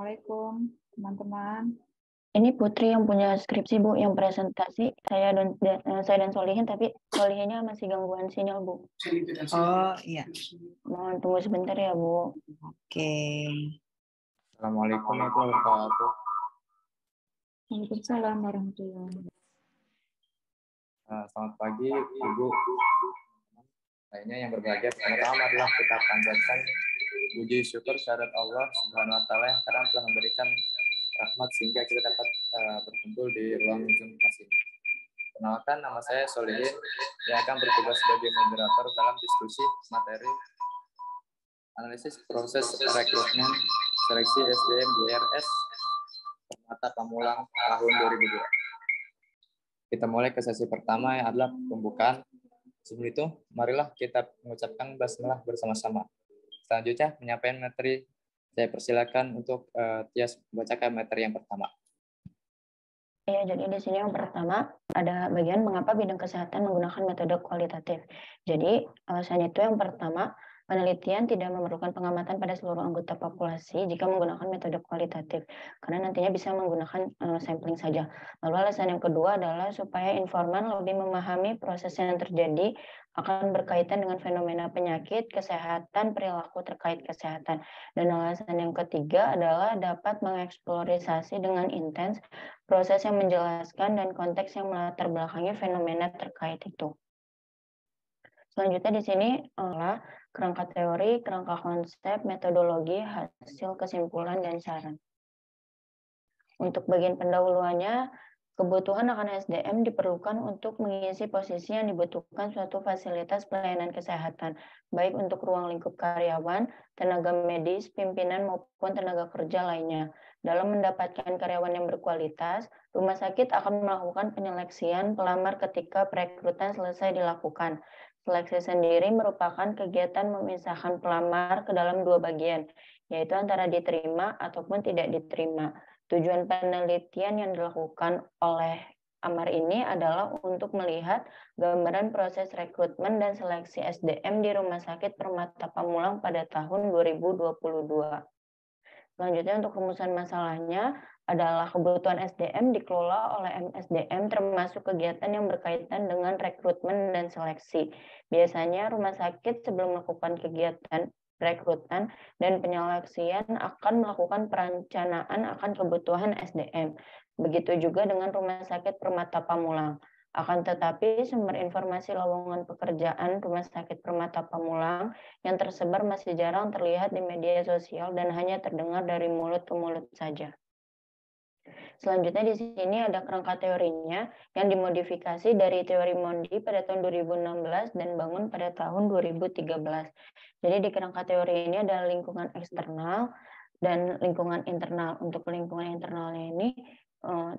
Assalamualaikum, teman-teman. Ini Putri yang punya skripsi, Bu, yang presentasi. Saya dan Solihin, tapi Solihinnya masih gangguan sinyal, Bu. Oh, iya. Mohon tunggu sebentar ya, Bu. Oke. Assalamualaikum warahmatullahi wabarakatuh. Waalaikumsalam warahmatullahi wabarakatuh. Selamat pagi, Ibu. Lainnya yang berbahagia, pertama adalah kita panjatkan puji syukur kehadirat Allah Subhanahu wa taala yang sekarang telah memberikan rahmat sehingga kita dapat berkumpul di ruang Zoom kelas ini. Perkenalkan, nama saya Solihin yang akan bertugas sebagai moderator dalam diskusi materi analisis proses rekrutmen seleksi SDM DRS Permata Pamulang tahun 2002. Kita mulai ke sesi pertama yang adalah pembukaan. Sebelum itu, marilah kita mengucapkan basmalah bersama-sama. Selanjutnya, penyampaian materi, saya persilakan untuk Tias membacakan materi yang pertama. Ya, jadi di sini yang pertama ada bagian mengapa bidang kesehatan menggunakan metode kualitatif. Jadi alasan itu yang pertama, penelitian tidak memerlukan pengamatan pada seluruh anggota populasi jika menggunakan metode kualitatif, karena nantinya bisa menggunakan sampling saja. Lalu alasan yang kedua adalah supaya informan lebih memahami proses yang terjadi akan berkaitan dengan fenomena penyakit, kesehatan, perilaku terkait kesehatan. Dan alasan yang ketiga adalah dapat mengeksplorasi dengan intens proses yang menjelaskan dan konteks yang melatar belakangi fenomena terkait itu. Selanjutnya di sini adalah kerangka teori, kerangka konsep, metodologi, hasil kesimpulan, dan saran. Untuk bagian pendahuluannya, kebutuhan akan SDM diperlukan untuk mengisi posisi yang dibutuhkan suatu fasilitas pelayanan kesehatan, baik untuk ruang lingkup karyawan, tenaga medis, pimpinan, maupun tenaga kerja lainnya. Dalam mendapatkan karyawan yang berkualitas, rumah sakit akan melakukan penyeleksian pelamar ketika perekrutan selesai dilakukan. Seleksi sendiri merupakan kegiatan memisahkan pelamar ke dalam dua bagian, yaitu antara diterima ataupun tidak diterima. Tujuan penelitian yang dilakukan oleh Amar ini adalah untuk melihat gambaran proses rekrutmen dan seleksi SDM di Rumah Sakit Permata Pamulang pada tahun 2022. Selanjutnya untuk rumusan masalahnya adalah kebutuhan SDM dikelola oleh MSDM termasuk kegiatan yang berkaitan dengan rekrutmen dan seleksi. Biasanya rumah sakit sebelum melakukan kegiatan rekrutan dan penyeleksian akan melakukan perencanaan akan kebutuhan SDM. Begitu juga dengan Rumah Sakit Permata Pamulang. Akan tetapi sumber informasi lowongan pekerjaan Rumah Sakit Permata Pamulang yang tersebar masih jarang terlihat di media sosial dan hanya terdengar dari mulut ke mulut saja. Selanjutnya di sini ada kerangka teorinya yang dimodifikasi dari teori Mondi pada tahun 2016 dan Bangun pada tahun 2013. Jadi di kerangka teori ini ada lingkungan eksternal dan lingkungan internal. Untuk lingkungan internalnya ini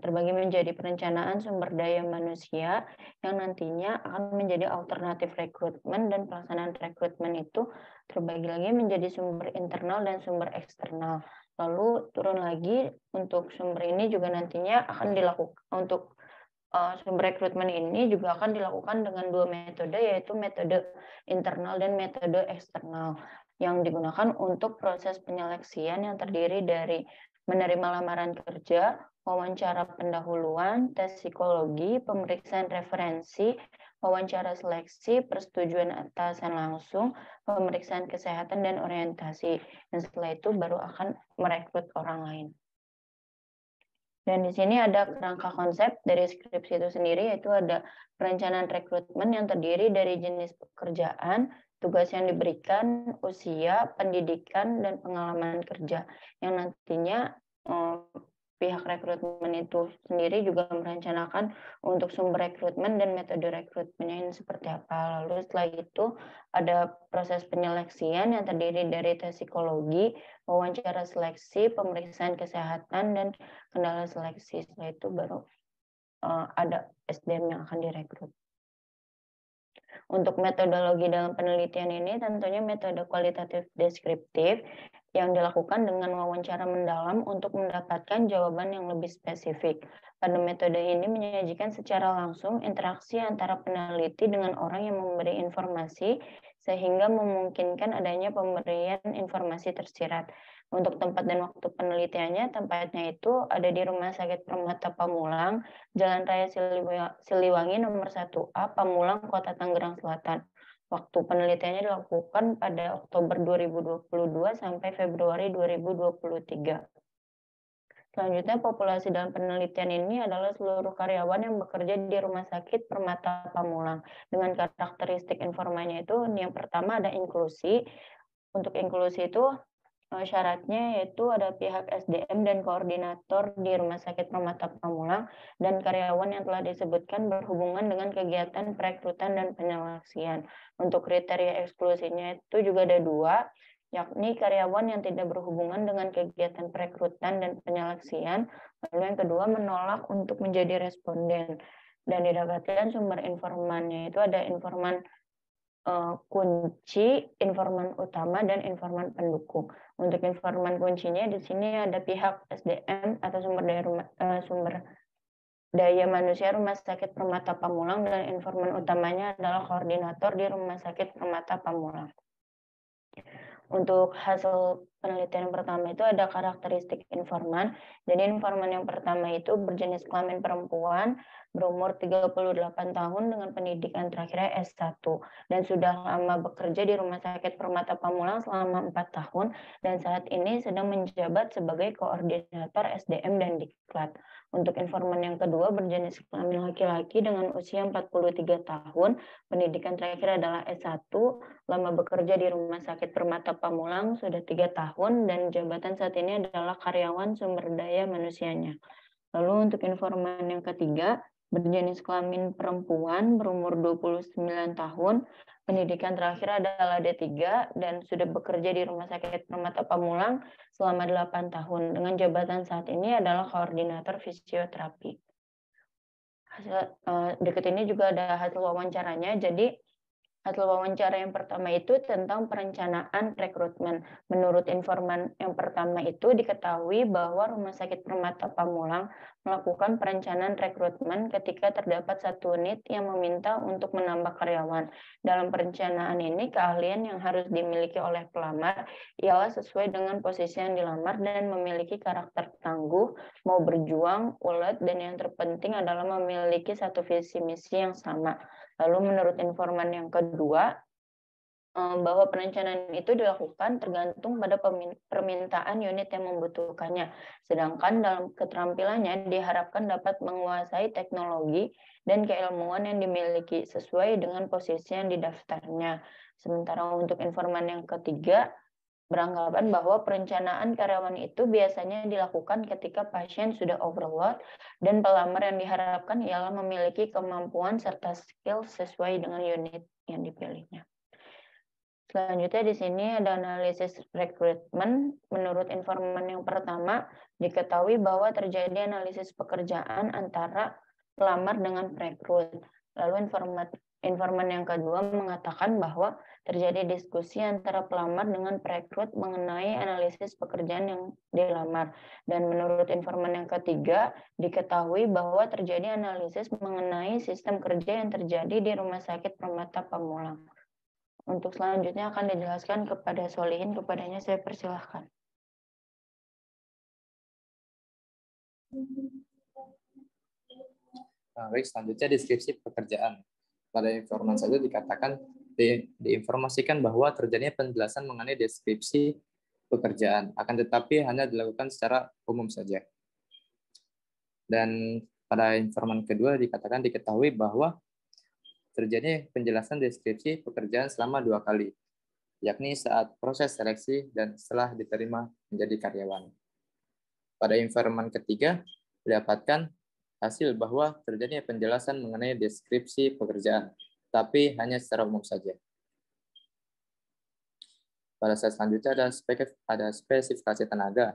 terbagi menjadi perencanaan sumber daya manusia yang nantinya akan menjadi alternatif rekrutmen, dan pelaksanaan rekrutmen itu terbagi lagi menjadi sumber internal dan sumber eksternal. Lalu turun lagi untuk sumber ini juga nantinya akan dilakukan untuk sumber rekrutmen ini juga akan dilakukan dengan dua metode, yaitu metode internal dan metode eksternal yang digunakan untuk proses penyeleksian yang terdiri dari menerima lamaran kerja, wawancara pendahuluan, tes psikologi, pemeriksaan referensi, wawancara seleksi, persetujuan atasan langsung, pemeriksaan kesehatan, dan orientasi. Dan setelah itu baru akan merekrut orang lain. Dan di sini ada kerangka konsep dari skripsi itu sendiri, yaitu ada perencanaan rekrutmen yang terdiri dari jenis pekerjaan, tugas yang diberikan, usia, pendidikan, dan pengalaman kerja. Yang nantinya pihak rekrutmen itu sendiri juga merencanakan untuk sumber rekrutmen dan metode rekrutmennya ini seperti apa. Lalu setelah itu ada proses penyeleksian yang terdiri dari tes psikologi, wawancara seleksi, pemeriksaan kesehatan, dan kendala seleksi. Setelah itu baru ada SDM yang akan direkrut. Untuk metodologi dalam penelitian ini tentunya metode kualitatif deskriptif yang dilakukan dengan wawancara mendalam untuk mendapatkan jawaban yang lebih spesifik. Pada metode ini menyajikan secara langsung interaksi antara peneliti dengan orang yang memberi informasi sehingga memungkinkan adanya pemberian informasi tersirat. Untuk tempat dan waktu penelitiannya, tempatnya itu ada di Rumah Sakit Permata Pamulang, Jalan Raya Siliwangi nomor 1A, Pamulang, Kota Tangerang Selatan. Waktu penelitiannya dilakukan pada Oktober 2022 sampai Februari 2023. Selanjutnya, populasi dalam penelitian ini adalah seluruh karyawan yang bekerja di Rumah Sakit Permata Pamulang. Dengan karakteristik informannya itu, yang pertama ada inklusi. Untuk inklusi itu, syaratnya yaitu ada pihak SDM dan koordinator di Rumah Sakit Permata Pamulang dan karyawan yang telah disebutkan berhubungan dengan kegiatan perekrutan dan penyeleksian. Untuk kriteria eksklusinya itu juga ada 2, yakni karyawan yang tidak berhubungan dengan kegiatan perekrutan dan penyeleksian. Lalu yang kedua, menolak untuk menjadi responden. Dan didapatkan sumber informannya itu ada informan kunci, informan utama, dan informan pendukung. Untuk informan kuncinya di sini ada pihak SDM atau sumber daya manusia Rumah Sakit Permata Pamulang, dan informan utamanya adalah koordinator di Rumah Sakit Permata Pamulang. Untuk hasil penelitian pertama itu ada karakteristik informan. Jadi informan yang pertama itu berjenis kelamin perempuan, berumur 38 tahun dengan pendidikan terakhirnya S1 dan sudah lama bekerja di Rumah Sakit Permata Pamulang selama 4 tahun dan saat ini sedang menjabat sebagai koordinator SDM dan Diklat. Untuk informan yang kedua berjenis kelamin laki-laki dengan usia 43 tahun, pendidikan terakhir adalah S1, lama bekerja di Rumah Sakit Permata Pamulang sudah 3 tahun dan jabatan saat ini adalah karyawan sumber daya manusianya. Lalu untuk informan yang ketiga, berjenis kelamin perempuan, berumur 29 tahun, pendidikan terakhir adalah D3 dan sudah bekerja di Rumah Sakit Permata Pamulang selama 8 tahun dengan jabatan saat ini adalah koordinator fisioterapi. Dekat ini juga ada hasil wawancaranya. Jadi hasil wawancara yang pertama itu tentang perencanaan rekrutmen. Menurut informan yang pertama itu diketahui bahwa Rumah Sakit Permata Pamulang melakukan perencanaan rekrutmen ketika terdapat satu unit yang meminta untuk menambah karyawan. Dalam perencanaan ini, keahlian yang harus dimiliki oleh pelamar ialah sesuai dengan posisi yang dilamar dan memiliki karakter tangguh, mau berjuang, ulet, dan yang terpenting adalah memiliki satu visi misi yang sama. Lalu menurut informan yang kedua, bahwa perencanaan itu dilakukan tergantung pada permintaan unit yang membutuhkannya. Sedangkan dalam keterampilannya diharapkan dapat menguasai teknologi dan keilmuan yang dimiliki sesuai dengan posisi yang didaftarnya. Sementara untuk informan yang ketiga, beranggapan bahwa perencanaan karyawan itu biasanya dilakukan ketika pasien sudah overload dan pelamar yang diharapkan ialah memiliki kemampuan serta skill sesuai dengan unit yang dipilihnya. Selanjutnya di sini ada analisis rekrutmen. Menurut informan yang pertama, diketahui bahwa terjadi analisis pekerjaan antara pelamar dengan perekrut. Lalu informan yang kedua mengatakan bahwa terjadi diskusi antara pelamar dengan perekrut mengenai analisis pekerjaan yang dilamar. Dan menurut informan yang ketiga, diketahui bahwa terjadi analisis mengenai sistem kerja yang terjadi di Rumah Sakit Permata Pamulang. Untuk selanjutnya akan dijelaskan kepada Solihin, kepadanya saya persilahkan. Baik, selanjutnya deskripsi pekerjaan. Pada informan saja dikatakan diinformasikan bahwa terjadinya penjelasan mengenai deskripsi pekerjaan, akan tetapi hanya dilakukan secara umum saja. Dan pada informan kedua dikatakan diketahui bahwa terjadinya penjelasan deskripsi pekerjaan selama 2 kali, yakni saat proses seleksi dan setelah diterima menjadi karyawan. Pada informan ketiga didapatkan hasil bahwa terjadinya penjelasan mengenai deskripsi pekerjaan, tapi hanya secara umum saja. Pada slide selanjutnya ada spesifikasi tenaga.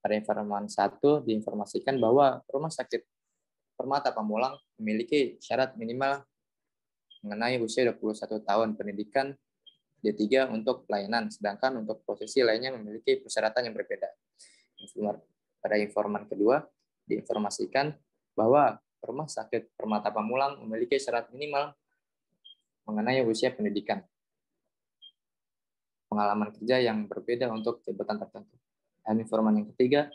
Pada informan 1 diinformasikan bahwa Rumah Sakit Permata Pamulang memiliki syarat minimal mengenai usia 21 tahun pendidikan D3 untuk pelayanan, sedangkan untuk posisi lainnya memiliki persyaratan yang berbeda. Pada informan kedua diinformasikan bahwa Rumah Sakit Permata Pamulang memiliki syarat minimal mengenai usia pendidikan. pengalaman kerja yang berbeda untuk jabatan tertentu. Dan informan yang ketiga,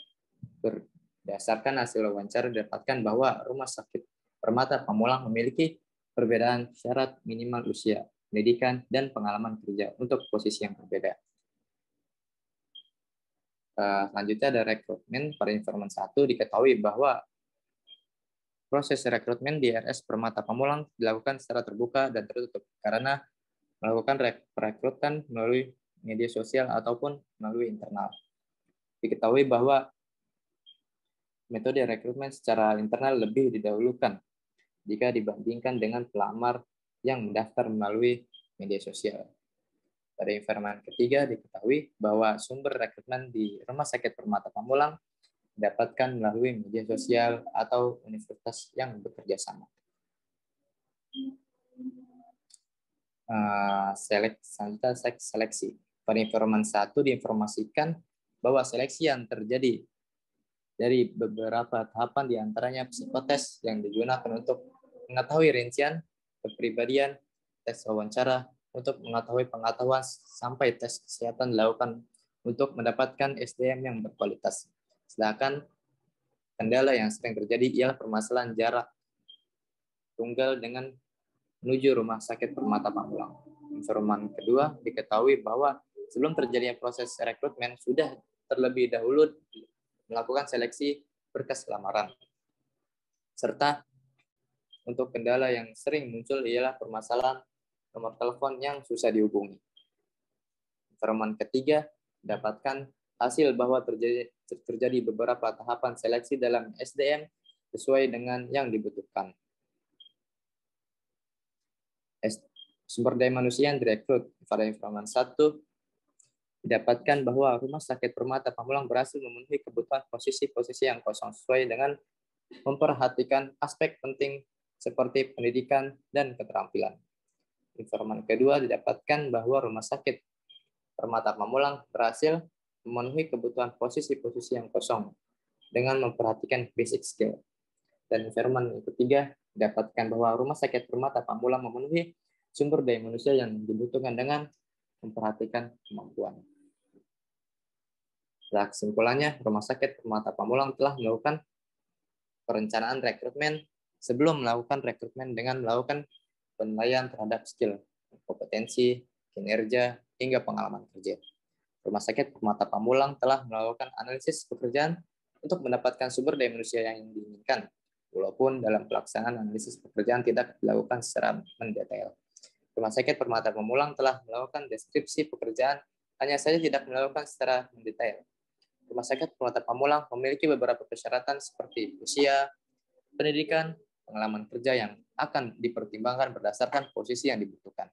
berdasarkan hasil wawancara didapatkan bahwa Rumah Sakit Permata Pamulang memiliki perbedaan syarat minimal usia, pendidikan, dan pengalaman kerja untuk posisi yang berbeda. Selanjutnya ada rekrutmen. Pada informan 1 diketahui bahwa proses rekrutmen di RS Permata Pamulang dilakukan secara terbuka dan tertutup karena melakukan perekrutan melalui media sosial ataupun melalui internal. Diketahui bahwa metode rekrutmen secara internal lebih didahulukan jika dibandingkan dengan pelamar yang mendaftar melalui media sosial. Pada informan ketiga diketahui bahwa sumber rekrutmen di Rumah Sakit Permata Pamulang didapatkan melalui media sosial atau universitas yang bekerja sama. Selanjutnya seleksi. Pada informan 1 diinformasikan bahwa seleksi yang terjadi dari beberapa tahapan diantaranya psikotes yang digunakan untuk mengetahui rincian kepribadian, tes wawancara untuk mengetahui pengetahuan sampai tes kesehatan dilakukan untuk mendapatkan SDM yang berkualitas. Sedangkan kendala yang sering terjadi ialah permasalahan jarak tunggal dengan menuju Rumah Sakit Permata Pamulang. Informan kedua diketahui bahwa sebelum terjadinya proses rekrutmen sudah terlebih dahulu melakukan seleksi berkas lamaran. Serta untuk kendala yang sering muncul ialah permasalahan nomor telepon yang susah dihubungi. Informan ketiga dapatkan hasil bahwa terjadi beberapa tahapan seleksi dalam SDM sesuai dengan yang dibutuhkan. Sumber daya manusia yang direkrut. Pada informan 1 didapatkan bahwa Rumah Sakit Permata Pamulang berhasil memenuhi kebutuhan posisi-posisi yang kosong sesuai dengan memperhatikan aspek penting seperti pendidikan dan keterampilan. Informan kedua didapatkan bahwa Rumah Sakit Permata Pamulang berhasil memenuhi kebutuhan posisi-posisi yang kosong dengan memperhatikan basic skill. Dan informan ketiga didapatkan bahwa Rumah Sakit Permata Pamulang memenuhi sumber daya manusia yang dibutuhkan dengan memperhatikan kemampuan. Nah, kesimpulannya, Rumah Sakit Permata Pamulang telah melakukan perencanaan rekrutmen sebelum melakukan rekrutmen dengan melakukan penilaian terhadap skill, kompetensi, kinerja, hingga pengalaman kerja. Rumah Sakit Permata Pamulang telah melakukan analisis pekerjaan untuk mendapatkan sumber daya manusia yang diinginkan, walaupun dalam pelaksanaan analisis pekerjaan tidak dilakukan secara mendetail. Rumah Sakit Permata Pamulang telah melakukan deskripsi pekerjaan, hanya saja tidak melakukan secara mendetail. Rumah Sakit Permata Pamulang memiliki beberapa persyaratan seperti usia, pendidikan, pengalaman kerja yang akan dipertimbangkan berdasarkan posisi yang dibutuhkan.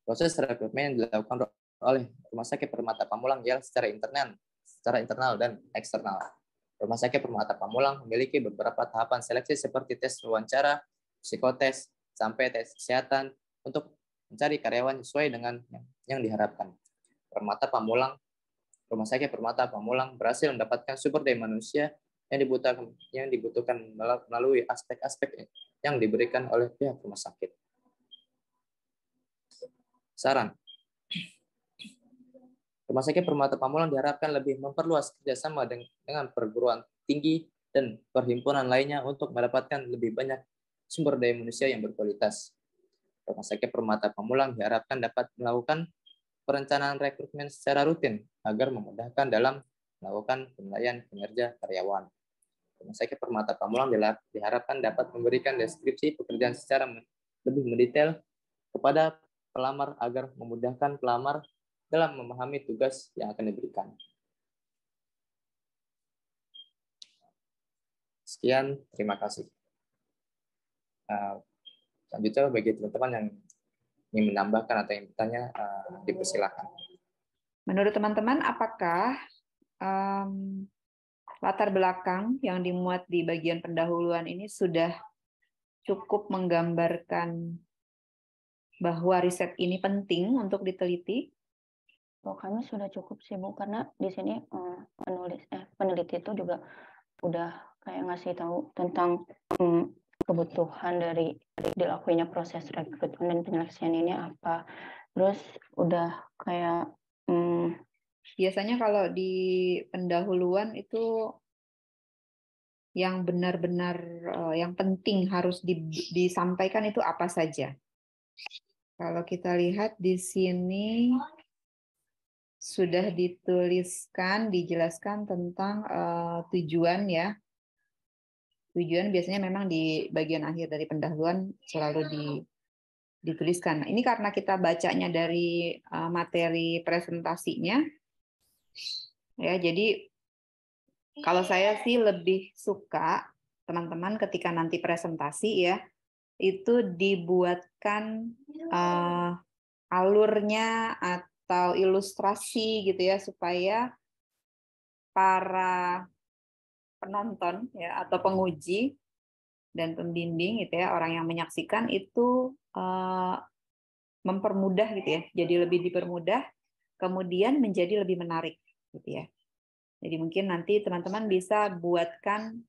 Proses rekrutmen yang dilakukan oleh Rumah Sakit Permata Pamulang ialah secara internal dan eksternal. Rumah Sakit Permata Pamulang memiliki beberapa tahapan seleksi seperti tes wawancara, psikotes, sampai tes kesehatan untuk mencari karyawan sesuai dengan yang diharapkan. Rumah Sakit Permata Pamulang berhasil mendapatkan sumber daya manusia yang dibutuhkan melalui aspek-aspek yang diberikan oleh pihak rumah sakit. Saran. Rumah Sakit Permata Pamulang diharapkan lebih memperluas kerjasama dengan perguruan tinggi dan perhimpunan lainnya untuk mendapatkan lebih banyak sumber daya manusia yang berkualitas. Rumah Sakit Permata Pamulang diharapkan dapat melakukan perencanaan rekrutmen secara rutin agar memudahkan dalam melakukan penilaian kinerja karyawan. Rumah Sakit Permata Pamulang diharapkan dapat memberikan deskripsi pekerjaan secara lebih mendetail kepada pelamar agar memudahkan pelamar dalam memahami tugas yang akan diberikan. Sekian, terima kasih. Selanjutnya bagi teman-teman yang ingin menambahkan atau yang bertanya, dipersilakan. Menurut teman-teman, apakah latar belakang yang dimuat di bagian pendahuluan ini sudah cukup menggambarkan bahwa riset ini penting untuk diteliti? Oh, kami sudah cukup sih Bu, karena di sini peneliti itu juga udah kayak ngasih tahu tentang kebutuhan dari dilakukannya proses rekrutmen dan penyeleksian ini apa. Terus udah kayak biasanya kalau di pendahuluan itu yang benar-benar yang penting harus disampaikan itu apa saja? Kalau kita lihat di sini sudah dituliskan, dijelaskan tentang tujuan ya. Tujuan biasanya memang di bagian akhir dari pendahuluan selalu dituliskan. Ini karena kita bacanya dari materi presentasinya, ya. Jadi kalau saya sih lebih suka teman-teman ketika nanti presentasi ya, itu dibuatkan alurnya atau ilustrasi gitu ya, supaya para penonton ya atau penguji dan pembimbing gitu ya, orang yang menyaksikan itu mempermudah gitu ya, jadi lebih dipermudah, kemudian menjadi lebih menarik gitu ya. Jadi mungkin nanti teman-teman bisa buatkan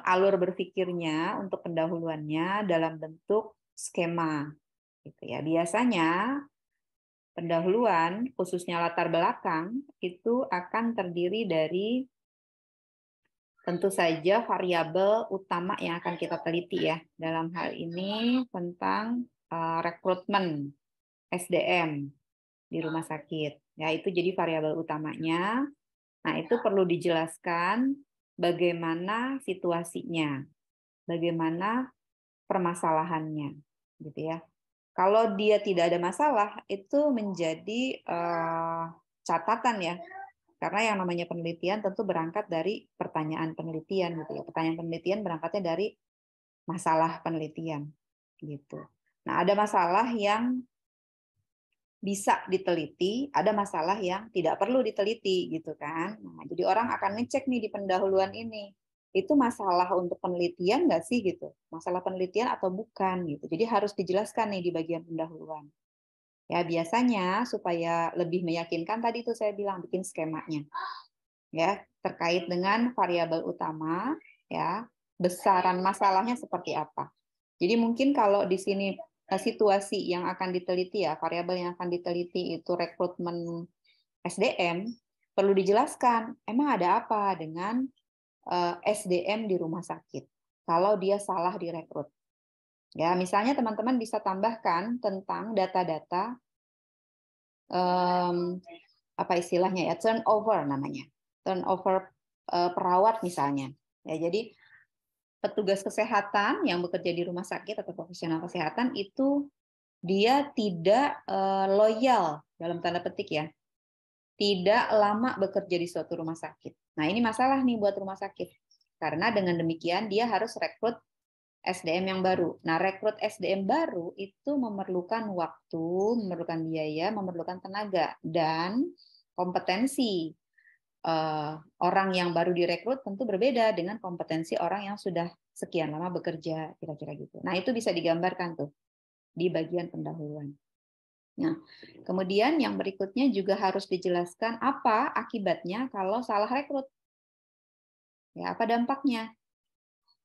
alur berpikirnya untuk pendahuluannya dalam bentuk skema gitu ya. Biasanya pendahuluan khususnya latar belakang itu akan terdiri dari tentu saja variabel utama yang akan kita teliti ya. Dalam hal ini tentang rekrutmen SDM di rumah sakit. Ya, itu jadi variabel utamanya. Nah, itu perlu dijelaskan bagaimana situasinya, bagaimana permasalahannya, gitu ya. Kalau dia tidak ada masalah, itu menjadi catatan ya, karena yang namanya penelitian tentu berangkat dari pertanyaan penelitian, gitu ya. Pertanyaan penelitian berangkatnya dari masalah penelitian, gitu. Nah, ada masalah yang bisa diteliti, ada masalah yang tidak perlu diteliti gitu kan. Nah, jadi orang akan ngecek nih di pendahuluan ini, itu masalah untuk penelitian nggak sih gitu, masalah penelitian atau bukan gitu. Jadi harus dijelaskan nih di bagian pendahuluan. Ya biasanya supaya lebih meyakinkan tadi itu saya bilang bikin skemanya, ya terkait dengan variabel utama, ya besaran masalahnya seperti apa. Jadi mungkin kalau di sini situasi yang akan diteliti ya, variabel yang akan diteliti itu rekrutmen SDM, perlu dijelaskan emang ada apa dengan SDM di rumah sakit kalau dia salah direkrut. Ya, misalnya teman-teman bisa tambahkan tentang data-data apa istilahnya ya, turnover namanya. Turnover perawat misalnya. Ya, jadi petugas kesehatan yang bekerja di rumah sakit atau profesional kesehatan itu dia tidak loyal dalam tanda petik ya, tidak lama bekerja di suatu rumah sakit. Nah ini masalah nih buat rumah sakit, karena dengan demikian dia harus rekrut SDM yang baru. Nah rekrut SDM baru itu memerlukan waktu, memerlukan biaya, memerlukan tenaga dan kompetensi. Orang yang baru direkrut tentu berbeda dengan kompetensi orang yang sudah sekian lama bekerja, kira-kira gitu. Nah, itu bisa digambarkan tuh di bagian pendahuluan. Nah, kemudian yang berikutnya juga harus dijelaskan apa akibatnya kalau salah rekrut. Ya, apa dampaknya?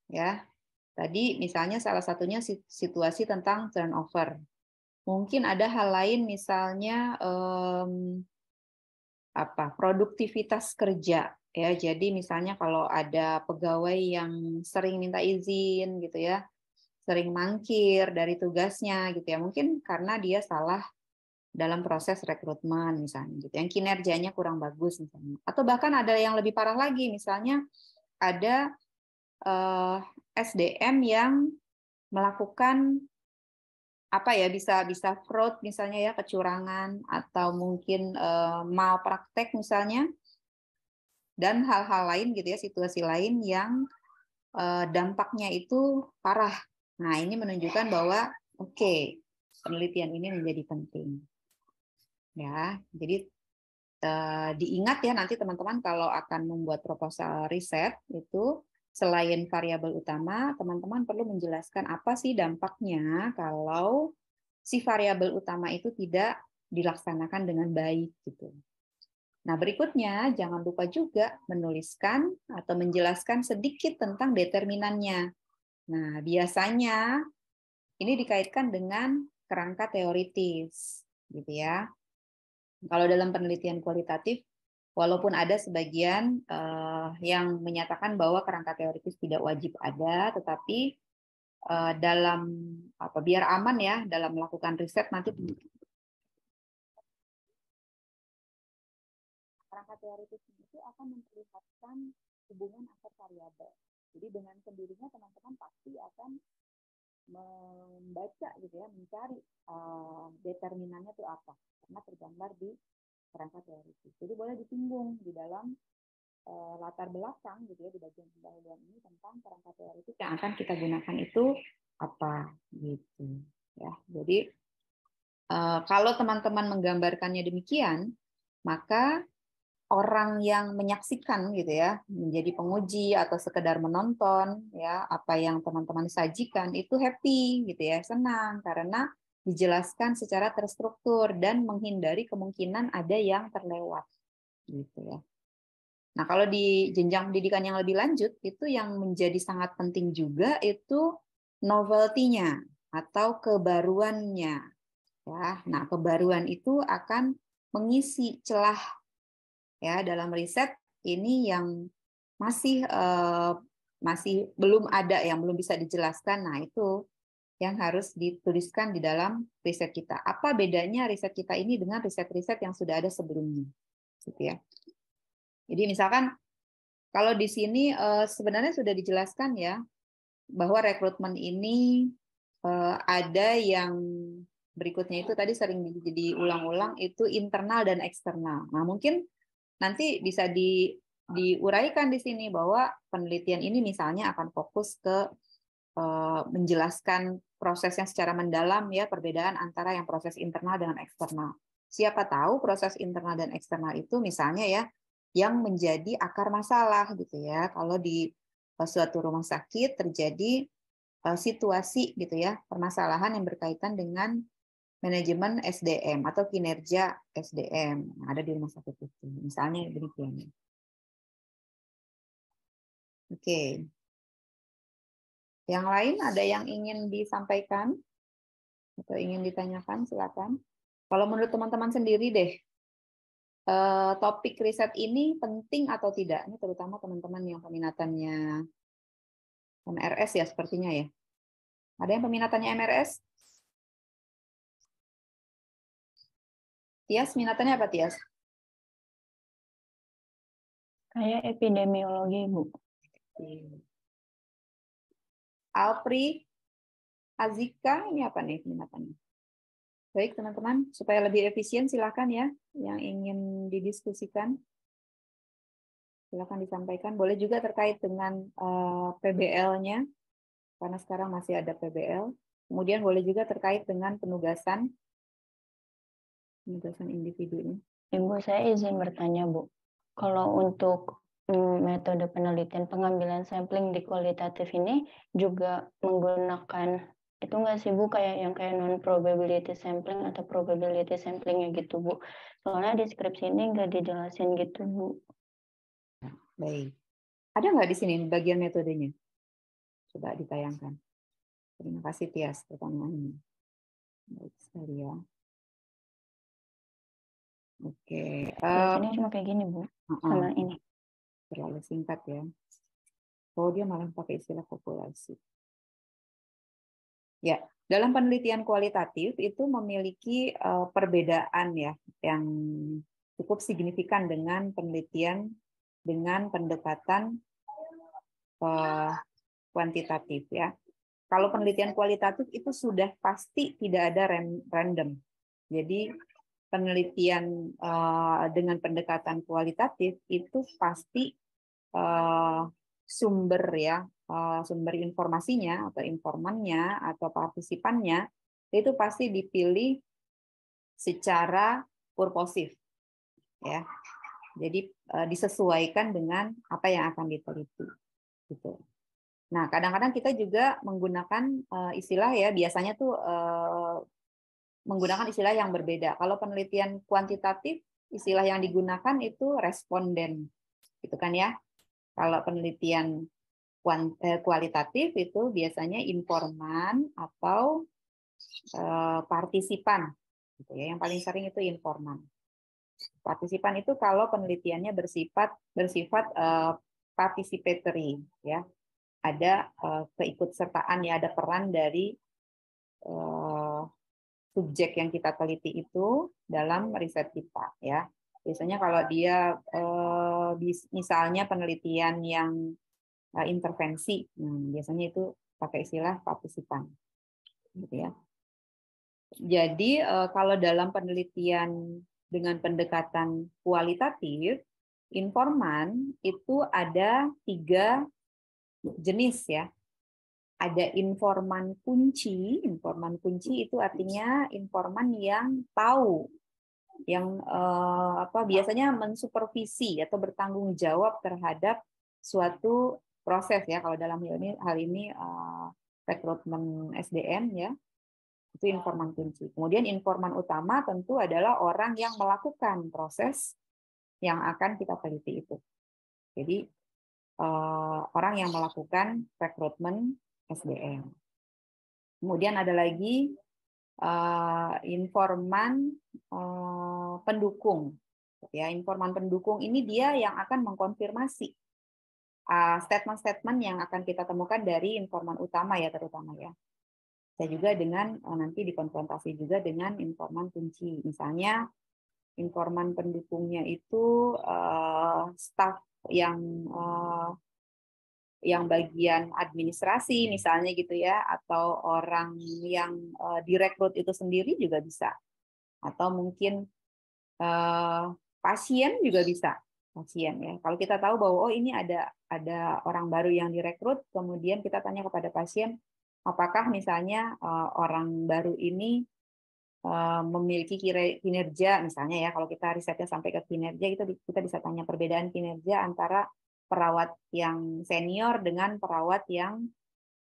Ya. Tadi misalnya salah satunya situasi tentang turnover. Mungkin ada hal lain misalnya produktivitas kerja ya. Jadi misalnya kalau ada pegawai yang sering minta izin gitu ya, sering mangkir dari tugasnya gitu ya, mungkin karena dia salah dalam proses rekrutmen misalnya gitu, yang kinerjanya kurang bagus misalnya. Atau bahkan ada yang lebih parah lagi, misalnya ada SDM yang melakukan bisa fraud misalnya ya, kecurangan atau mungkin malpraktek misalnya, dan hal-hal lain gitu ya, situasi lain yang dampaknya itu parah. Nah, ini menunjukkan bahwa penelitian ini menjadi penting. Ya, jadi diingat ya nanti teman-teman kalau akan membuat proposal riset itu selain variabel utama, teman-teman perlu menjelaskan apa sih dampaknya kalau si variabel utama itu tidak dilaksanakan dengan baik gitu. Nah, berikutnya jangan lupa juga menuliskan atau menjelaskan sedikit tentang determinannya. Nah, biasanya ini dikaitkan dengan kerangka teoritis, gitu ya. Kalau dalam penelitian kualitatif, walaupun ada sebagian yang menyatakan bahwa kerangka teoritis tidak wajib ada, tetapi dalam biar aman ya dalam melakukan riset nanti kerangka teoritis itu akan memperlihatkan hubungan antar variabel. Jadi dengan sendirinya teman-teman pasti akan membaca gitu ya, mencari determinannya itu apa, karena tergambar di kerangka teoritis. Jadi boleh disinggung di dalam latar belakang gitu ya di bagian pendahuluan ini tentang kerangka teoritis yang akan kita gunakan itu apa gitu ya. Jadi kalau teman-teman menggambarkannya demikian, maka orang yang menyaksikan gitu ya, menjadi penguji atau sekedar menonton ya apa yang teman-teman sajikan itu happy gitu ya, senang karena dijelaskan secara terstruktur dan menghindari kemungkinan ada yang terlewat gitu ya. Nah, kalau di jenjang pendidikan yang lebih lanjut itu yang menjadi sangat penting juga itu novelty-nya atau kebaruannya ya. Nah, kebaruan itu akan mengisi celah ya dalam riset ini yang masih belum ada, yang belum bisa dijelaskan. Nah, itu yang harus dituliskan di dalam riset kita. Apa bedanya riset kita ini dengan riset-riset yang sudah ada sebelumnya? Gitu ya. Jadi misalkan kalau di sini sebenarnya sudah dijelaskan ya bahwa rekrutmen ini ada yang berikutnya itu tadi sering diulang-ulang itu internal dan eksternal. Nah, mungkin nanti bisa diuraikan di sini bahwa penelitian ini misalnya akan fokus ke menjelaskan prosesnya secara mendalam ya, perbedaan antara yang proses internal dengan eksternal. Siapa tahu proses internal dan eksternal itu misalnya ya yang menjadi akar masalah gitu ya. Kalau di suatu rumah sakit terjadi situasi gitu ya, permasalahan yang berkaitan dengan manajemen SDM atau kinerja SDM yang ada di rumah sakit itu. Misalnya demikian. Oke. Yang lain ada yang ingin disampaikan atau ingin ditanyakan, silakan. Kalau menurut teman-teman sendiri deh, topik riset ini penting atau tidak? Ini terutama teman-teman yang peminatannya MRS ya sepertinya ya. Ada yang peminatannya MRS? Tias, minatannya apa Tias? Kayak epidemiologi, Bu. Alpri, Azika, ini apa nih minatannya? Baik teman-teman, supaya lebih efisien silakan ya yang ingin didiskusikan. Silakan disampaikan. Boleh juga terkait dengan PBL-nya, karena sekarang masih ada PBL. Kemudian boleh juga terkait dengan penugasan individunya. Ibu, saya izin bertanya, Bu. Kalau untuk metode penelitian pengambilan sampling di kualitatif ini juga menggunakan itu nggak sih Bu, kayak yang kayak non probability sampling atau probability samplingnya gitu Bu? Soalnya di skripsi ini nggak dijelasin gitu Bu. Baik. Ada nggak di sini bagian metodenya? Coba ditayangkan. Terima kasih Tias pertanyaannya. Baik sekali ya. Oke. Di sini cuma kayak gini Bu, sama ini. Terlalu singkat ya. Oh, dia malah pakai istilah populasi. Ya, dalam penelitian kualitatif itu memiliki perbedaan ya yang cukup signifikan dengan penelitian dengan pendekatan kuantitatif ya. Kalau penelitian kualitatif itu sudah pasti tidak ada random. Jadi penelitian dengan pendekatan kualitatif itu pasti sumber ya, sumber informasinya atau informannya atau partisipannya itu pasti dipilih secara purposif ya. Jadi disesuaikan dengan apa yang akan diteliti gitu. Nah, kadang-kadang kita juga menggunakan istilah ya, biasanya tuh menggunakan istilah yang berbeda. Kalau penelitian kuantitatif, istilah yang digunakan itu responden, gitu kan ya. Kalau penelitian kualitatif itu biasanya informan atau partisipan, gitu ya. Yang paling sering itu informan. Partisipan itu kalau penelitiannya bersifat participatory, ya, ada keikutsertaan, ya, ada peran dari subjek yang kita teliti itu dalam riset kita, ya. Biasanya kalau dia misalnya penelitian yang intervensi, biasanya itu pakai istilah partisipan, gitu ya. Jadi kalau dalam penelitian dengan pendekatan kualitatif, informan itu ada 3 jenis, ya. Ada informan kunci. Informan kunci itu artinya informan yang tahu, yang biasanya mensupervisi atau bertanggung jawab terhadap suatu proses, ya. Kalau dalam hal ini rekrutmen SDM, ya, itu informan kunci. Kemudian informan utama tentu adalah orang yang melakukan proses yang akan kita teliti itu. Jadi orang yang melakukan rekrutmen SDM. Kemudian ada lagi informan pendukung. Ya, informan pendukung ini dia yang akan mengkonfirmasi statement-statement yang akan kita temukan dari informan utama, ya, terutama, ya. Saya juga dengan nanti dikonfrontasi juga dengan informan kunci. Misalnya informan pendukungnya itu staf yang bagian administrasi misalnya, gitu ya, atau orang yang direkrut itu sendiri juga bisa, atau mungkin pasien juga bisa, pasien, ya. Kalau kita tahu bahwa ini ada orang baru yang direkrut, kemudian kita tanya kepada pasien apakah misalnya orang baru ini memiliki kinerja, misalnya, ya, kalau kita risetnya sampai ke kinerja, itu kita bisa tanya perbedaan kinerja antara perawat yang senior dengan perawat yang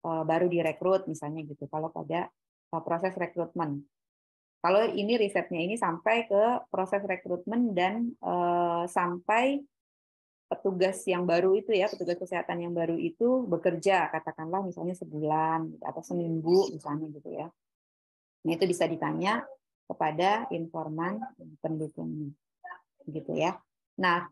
baru direkrut, misalnya, gitu. Kalau pada proses rekrutmen, kalau ini risetnya ini sampai ke proses rekrutmen dan sampai petugas yang baru itu, ya, petugas kesehatan yang baru itu bekerja, katakanlah misalnya sebulan atau seminggu, misalnya, gitu, ya. Nah, itu bisa ditanya kepada informan pendukungnya, gitu, ya. Nah,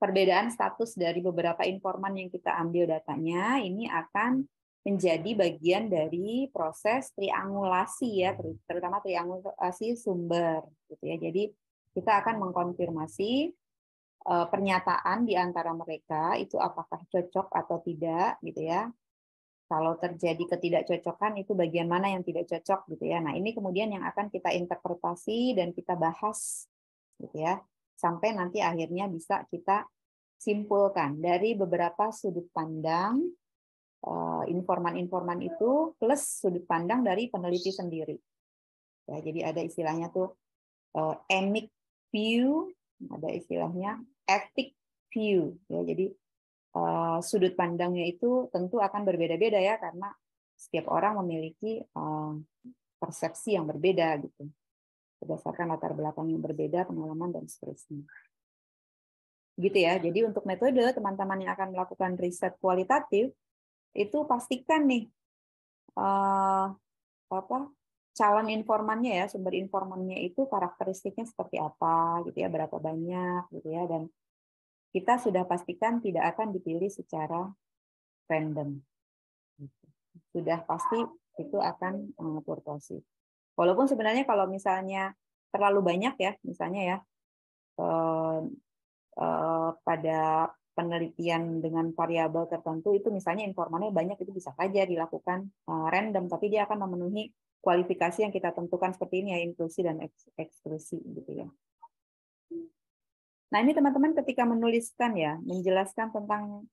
perbedaan status dari beberapa informan yang kita ambil datanya ini akan menjadi bagian dari proses triangulasi, ya, terutama triangulasi sumber, gitu, ya. Jadi kita akan mengkonfirmasi pernyataan di antara mereka itu apakah cocok atau tidak, gitu, ya. Kalau terjadi ketidakcocokan itu bagian mana yang tidak cocok, gitu, ya. Nah, ini kemudian yang akan kita interpretasi dan kita bahas, gitu, ya, sampai nanti akhirnya bisa kita simpulkan dari beberapa sudut pandang informan-informan itu plus sudut pandang dari peneliti sendiri. Ya, jadi ada istilahnya tuh emic view, ada istilahnya ethic view, ya. Jadi sudut pandangnya itu tentu akan berbeda-beda, ya, karena setiap orang memiliki persepsi yang berbeda, gitu, berdasarkan latar belakang yang berbeda, pengalaman, dan seterusnya. Gitu, ya. Jadi untuk metode teman-teman yang akan melakukan riset kualitatif itu pastikan nih calon informannya, ya, sumber informannya itu karakteristiknya seperti apa, gitu, ya, berapa banyak, gitu, ya, dan kita sudah pastikan tidak akan dipilih secara random. Sudah pasti itu akan purposif. Walaupun sebenarnya kalau misalnya terlalu banyak, ya, misalnya, ya, pada penelitian dengan variabel tertentu itu misalnya informannya banyak, itu bisa saja dilakukan random, tapi dia akan memenuhi kualifikasi yang kita tentukan seperti ini, ya, inklusi dan eksklusi, gitu, ya. Nah, ini teman-teman ketika menuliskan, ya, menjelaskan tentang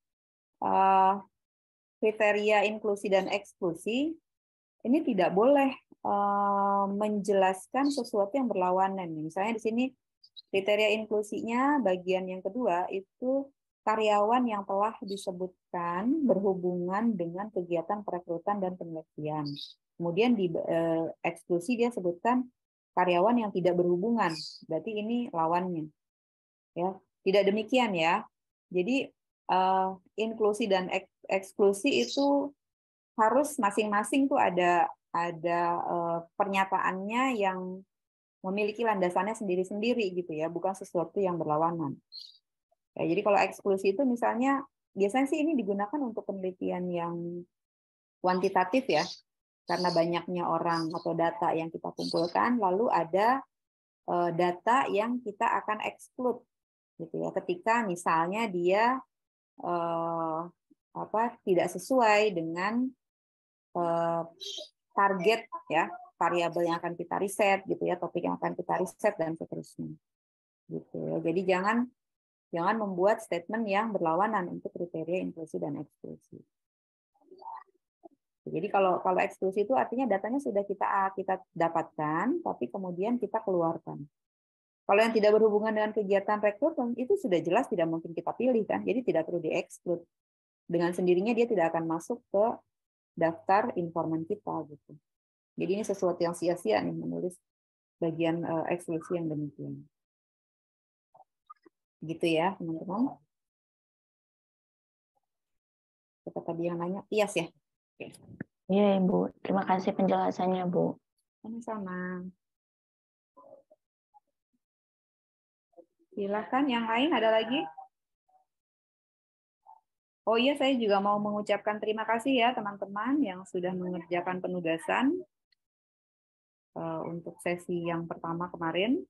kriteria inklusi dan eksklusi, ini tidak boleh menjelaskan sesuatu yang berlawanan. Misalnya di sini kriteria inklusinya bagian yang kedua itu karyawan yang telah disebutkan berhubungan dengan kegiatan perekrutan dan penelitian. Kemudian di eksklusi dia sebutkan karyawan yang tidak berhubungan. Berarti ini lawannya. Ya, tidak demikian, ya. Jadi inklusi dan eksklusi itu harus masing-masing tuh ada ada pernyataannya yang memiliki landasannya sendiri-sendiri gitu ya, bukan sesuatu yang berlawanan. Ya, jadi kalau eksklusi itu misalnya biasanya sih ini digunakan untuk penelitian yang kuantitatif ya, karena banyaknya orang atau data yang kita kumpulkan, lalu ada data yang kita akan exclude gitu ya, ketika misalnya dia tidak sesuai dengan target ya, variabel yang akan kita riset gitu ya, topik yang akan kita riset dan seterusnya gitu ya. Jadi jangan membuat statement yang berlawanan untuk kriteria inklusi dan eksklusi. Jadi kalau eksklusi itu artinya datanya sudah kita dapatkan, tapi kemudian kita keluarkan. Kalau yang tidak berhubungan dengan kegiatan rekrutmen itu sudah jelas tidak mungkin kita pilih kan, jadi tidak perlu dieksklud. Dengan sendirinya dia tidak akan masuk ke daftar informan kita gitu. Jadi ini sesuatu yang sia-sia nih menulis bagian eksklusi yang demikian. Gitu ya teman-teman. Siapa tadi yang nanya? Tias ya? Oke. Iya Ibu, terima kasih penjelasannya Bu. Sama-sama. Silakan yang lain ada lagi? Oh iya, saya juga mau mengucapkan terima kasih ya teman-teman yang sudah mengerjakan penugasan untuk sesi yang pertama kemarin.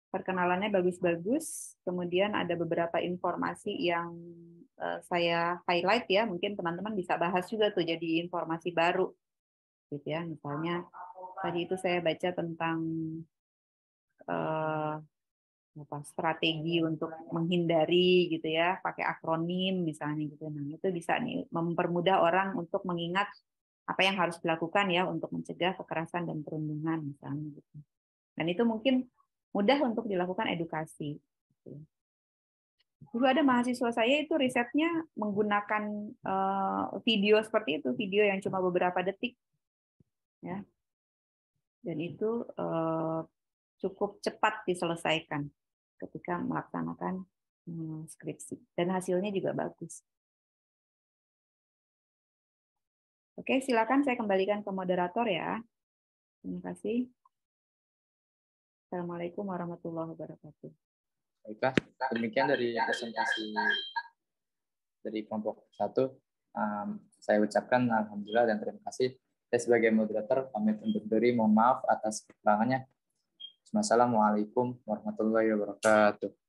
Perkenalannya bagus-bagus, kemudian ada beberapa informasi yang saya highlight ya, mungkin teman-teman bisa bahas juga tuh jadi informasi baru. Gitu ya, misalnya tadi itu saya baca tentang strategi untuk menghindari gitu ya, pakai akronim misalnya gitu. Nah, itu bisa nih mempermudah orang untuk mengingat apa yang harus dilakukan ya untuk mencegah kekerasan dan perundungan misalnya gitu. Dan itu mungkin mudah untuk dilakukan edukasi. Dulu ada mahasiswa saya itu risetnya menggunakan video seperti itu, video yang cuma beberapa detik ya. Dan itu cukup cepat diselesaikan ketika melaksanakan skripsi. Dan hasilnya juga bagus. Oke, silakan saya kembalikan ke moderator ya. Terima kasih. Assalamualaikum warahmatullahi wabarakatuh. Baiklah, demikian dari presentasi dari kelompok 1. Saya ucapkan alhamdulillah dan terima kasih. Saya sebagai moderator pamit undur diri, mohon maaf atas kekurangannya. Wassalamualaikum warahmatullahi wabarakatuh.